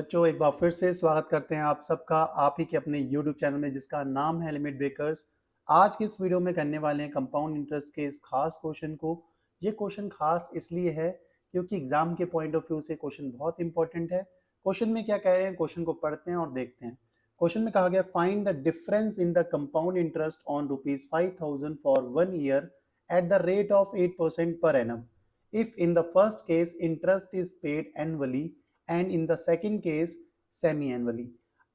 बच्चों एक बार फिर से स्वागत करते हैं आप सबका आप ही के अपने YouTube चैनल में जिसका नाम है लिमिट ब्रेकर्स। आज की इस वीडियो में करने वाले हैं कंपाउंड इंटरेस्ट के इस खास क्वेश्चन को। ये क्वेश्चन खास इसलिए है क्योंकि एग्जाम के पॉइंट ऑफ व्यू से क्वेश्चन बहुत इंपॉर्टेंट है। क्वेश्चन में क्या कह रहे हैं, क्वेश्चन को पढ़ते हैं और देखते हैं। क्वेश्चन में कहा गया find the difference in the compound interest on ₹5,000 for 1 year at the rate of 8% per annum if in the first case interest is paid annually and in the second case semi annually.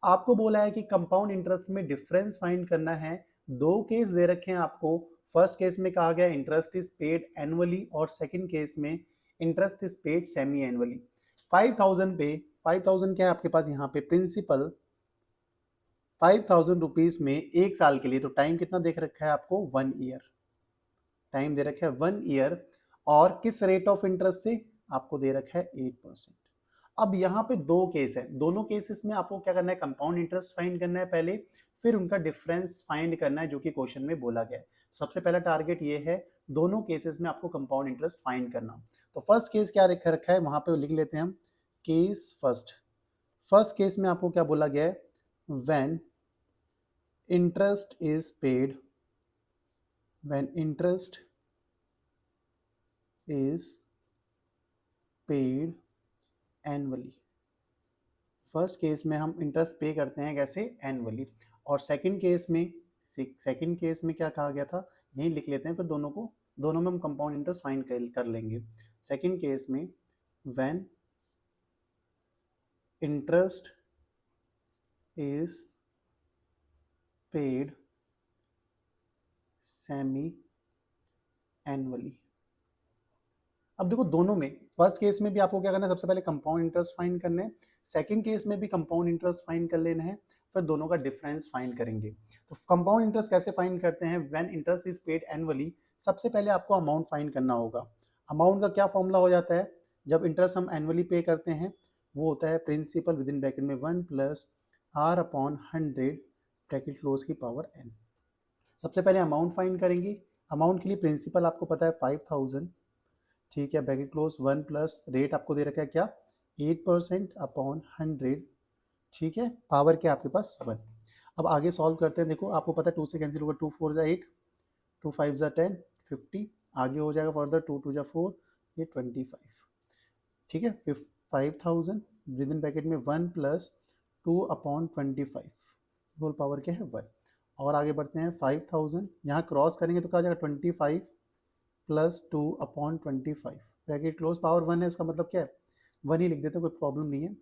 आपको बोला है कि compound interest में difference find करना है। दो case दे रखे हैं आपको। फर्स्ट केस में कहा गया इंटरेस्ट इज पेड एनुअली और सेकेंड केस में interest is paid semi annually. 5,000 पे 5,000 क्या है आपके पास यहाँ पे प्रिंसिपल 5,000 रुपीज में एक साल के लिए। तो टाइम कितना देख रखा है आपको 1 ईयर। टाइम दे रखा है 1 ईयर और किस रेट ऑफ इंटरेस्ट से आपको दे रखा है 8%। अब यहाँ पे दो केस है, दोनों केसेस में आपको क्या करना है, कंपाउंड इंटरेस्ट फाइंड करना है पहले, फिर उनका डिफरेंस फाइंड करना है जो कि क्वेश्चन में बोला गया है। सबसे पहला टारगेट ये है, दोनों केसेस में आपको कंपाउंड इंटरेस्ट फाइंड करना। तो फर्स्ट केस क्या रखा है वहां पे लिख लेते हैं हम, केस फर्स्ट केस में आपको क्या बोला गया है, when interest is paid annually. First case में हम इंटरेस्ट पे करते हैं कैसे, एनुअली। और सेकंड केस में क्या कहा गया था, यही लिख लेते हैं, फिर दोनों में हम कंपाउंड इंटरेस्ट फाइंड कर लेंगे। सेकंड केस में when interest is paid semi annually. अब देखो दोनों में, फर्स्ट केस में भी आपको क्या करना है, सबसे पहले कंपाउंड इंटरेस्ट फाइंड करना है। सेकंड केस में भी कंपाउंड इंटरेस्ट फाइंड कर लेना है, फिर दोनों का डिफरेंस फाइंड करेंगे। तो कंपाउंड इंटरेस्ट कैसे फाइंड करते हैं, when interest is paid annually. सबसे पहले आपको अमाउंट फाइंड करना होगा। अमाउंट का क्या फॉर्मूला हो जाता है, जब इंटरेस्ट हम एनुअली पे करते हैं वो होता है प्रिंसिपल विद इन ब्रैकेट में 1 + R/100 ब्रैकेट क्लोज की पावर n। सबसे पहले अमाउंट फाइंड करेंगे। अमाउंट के लिए प्रिंसिपल आपको पता है 5,000, ठीक है, ब्रैकेट क्लोज 1 प्लस रेट आपको दे रखा है क्या, 8%/100, ठीक है, पावर क्या आपके पास 1। अब आगे सॉल्व करते हैं। देखो आपको पता है 2 से कैंसिल होगा, 2 4 = 8, 2 5 = 10, 50। आगे हो जाएगा फर्दर 2 2 = 4, ये 25, ठीक है। 5,000 विद इन ब्रैकेट में 1 + 2/25 होल पावर क्या है 1। और आगे बढ़ते हैं 5,000, यहाँ क्रॉस करेंगे तो क्या हो जाएगा 25 + 2/25 ब्रैकेट क्लोज, पावर 1 है, इसका मतलब क्या है 1 ही लिख देते हैं, कोई प्रॉब्लम नहीं है।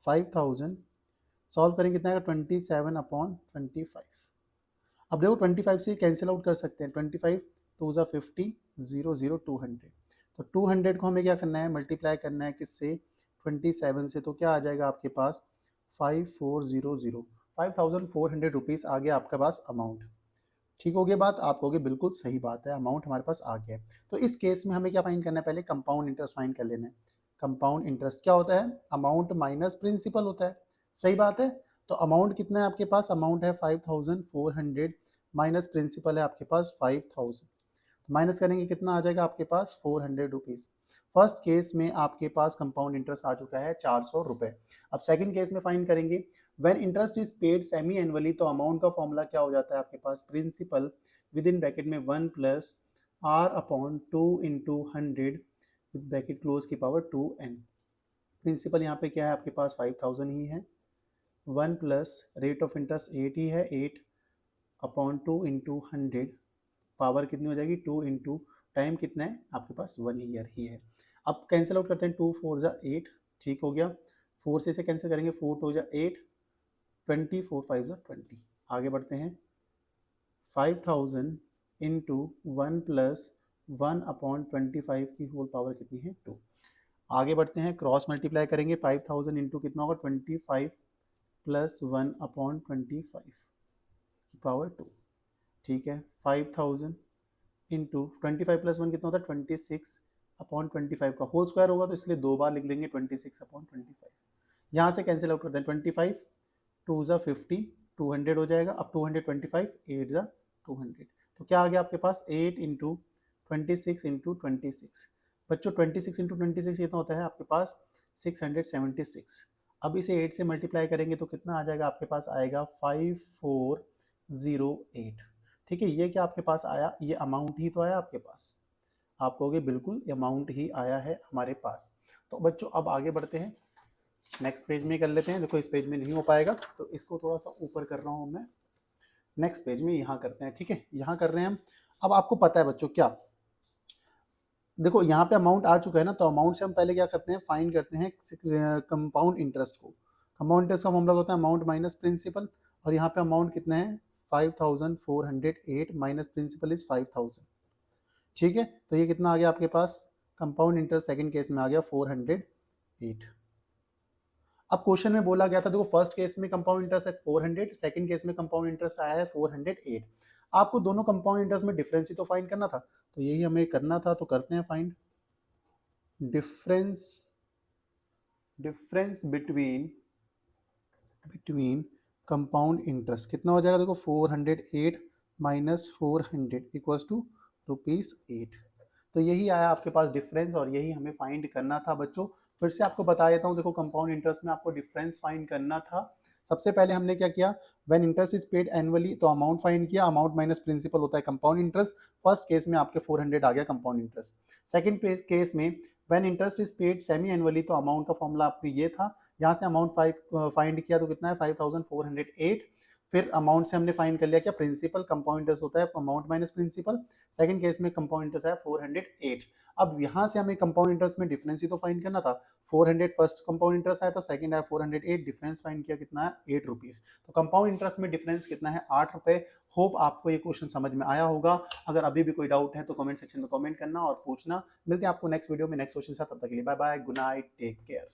5,000 सॉल्व करेंगे कितना आएगा 27/25। अब देखो 25 से कैंसिल आउट कर सकते हैं, 25 2 = 50, 0 0 200। तो 200 को हमें क्या करना है, मल्टीप्लाई करना है किससे, 27 से। तो क्या आ जाएगा आपके पास 5400, 5,400 रुपीज़ आ गया आपके पास अमाउंट। ठीक हो गया बात, आप कहोगे बिल्कुल सही बात है, अमाउंट हमारे पास आ गया है। तो इस केस में हमें क्या फाइंड करना है, पहले कंपाउंड इंटरेस्ट फाइंड कर लेना है। कंपाउंड इंटरेस्ट क्या होता है, अमाउंट माइनस प्रिंसिपल होता है, सही बात है। तो अमाउंट कितना है आपके पास, अमाउंट है 5,400 माइनस प्रिंसिपल है आपके पास 5,000। माइनस करेंगे कितना आ जाएगा आपके पास 400 रुपीज़। फर्स्ट केस में आपके पास कंपाउंड इंटरेस्ट आ चुका है 400 रुपये। अब सेकंड केस में फाइंड करेंगे, when interest is paid semi annually. तो अमाउंट का फॉर्मूला क्या हो जाता है आपके पास, प्रिंसिपल विद इन ब्रैकेट में 1 + R/2 × 100 ब्रैकेट क्लोज की पावर 2n। प्रिंसिपल यहाँ पे क्या है आपके पास 5,000 ही है, 1 + रेट ऑफ इंटरेस्ट 8 ही है, 8/2 × 100 पावर कितनी हो जाएगी 2 × टाइम कितना है आपके पास 1 ईयर ही है। अब कैंसिल आउट करते हैं, 2 4 = 8, ठीक हो गया। 4 से इसे कैंसिल करेंगे, 4 2 = 8, 20 4 5 = 20। आगे बढ़ते हैं, 5,000 × 1 + 1/25 की होल पावर कितनी है 2। आगे बढ़ते हैं, क्रॉस मल्टीप्लाई करेंगे, 5,000 इंटू कितना होगा 25 + 1/25 की पावर 2, ठीक है। 5,000 इंटू 25 + 1 कितना होता है 26/25 का होल स्क्वायर होगा, तो इसलिए दो बार लिख देंगे 26/25। यहाँ से कैंसिल आउट करते हैं, 25 2 = 50, 200 हो जाएगा। अब 225 8 = 200, तो क्या आ गया आपके पास 8 × 26 × 26। बच्चों 26 × 26 कितना होता है आपके पास 676। अब इसे 8 से मल्टीप्लाई करेंगे तो कितना आ जाएगा, आपके पास आएगा 5408। ठीक है, ये क्या आपके पास आया, ये अमाउंट ही तो आया आपके पास। आप कहोगे बिल्कुल अमाउंट ही आया है हमारे पास। तो बच्चों अब आगे बढ़ते हैं, नेक्स्ट पेज में कर लेते हैं। देखो इस पेज में नहीं हो पाएगा तो इसको थोड़ा सा ऊपर कर रहा हूँ मैं, नेक्स्ट पेज में यहाँ करते हैं। ठीक है, यहाँ कर रहे हैं हम। अब आपको पता है बच्चों क्या, देखो यहाँ पे अमाउंट आ चुका है ना, तो अमाउंट से हम पहले क्या करते हैं, फाइंड करते हैं कंपाउंड इंटरेस्ट को। कंपाउंड इंटरेस्ट का फॉर्मूला होता है अमाउंट माइनस प्रिंसिपल, और यहाँ पे अमाउंट कितना है 5408 माइनस प्रिंसिपल इज 5000। ठीक है, तो ये कितना आ गया आपके पास, कंपाउंड इंटरेस्ट सेकंड केस में आ गया 408। अब क्वेश्चन में बोला गया था, देखो फर्स्ट केस में कंपाउंड इंटरेस्ट है 400, सेकंड केस में कंपाउंड इंटरेस्ट आया है 408। आपको दोनों कंपाउंड इंटरेस्ट में डिफरेंस ही तो फाइंड करना था, तो यही हमें करना था, तो करते हैं find difference between compound interest. कितना हो जाएगा, देखो 408 माइनस 400 इक्वल्स टू ₹8। तो यही आया आपके पास डिफरेंस, और यही हमें फाइंड करना था बच्चों। फिर से आपको बता देता हूँ, देखो कंपाउंड इंटरेस्ट में आपको डिफरेंस फाइंड करना था। सबसे पहले हमने क्या किया, when interest is paid annually, तो अमाउंट फाइंड किया, अमाउंट माइनस प्रिंसिपल होता है कंपाउंड इंटरेस्ट। फर्स्ट केस में आपके 400 आ गया कंपाउंड इंटरेस्ट। सेकंड केस में when interest is paid semi annually, तो अमाउंट का फॉर्मूला आपको ये था, यहाँ से अमाउंट 5 फाइंड किया तो कितना है 5408। फिर अमाउंट से हमने फाइंड कर लिया क्या, प्रिंसिपल, कंपाउंड इंटरेस्ट होता है amount minus principal. Second case में कंपाउंड इंटरेस्ट है 408। अब यहाँ से हमें कंपाउंड इंटरेस्ट में डिफरेंस ही तो फाइंड करना था। 400 फर्स्ट कंपाउंड इंटरेस्ट आया था, सेकंड आया 408, डिफरेंस फाइंड किया कितना है 8 रुपीज। तो कंपाउंड इंटरेस्ट में डिफरेंस कितना है 8 रुपए। होप आपको ये क्वेश्चन समझ में आया होगा। अगर अभी भी कोई डाउट है तो कमेंट सेक्शन में कमेंट करना और पूछना। मिलते हैं आपको नेक्स्ट वीडियो में नेक्स्ट क्वेश्चन के साथ, तब तक के लिए bye bye, good night, take care.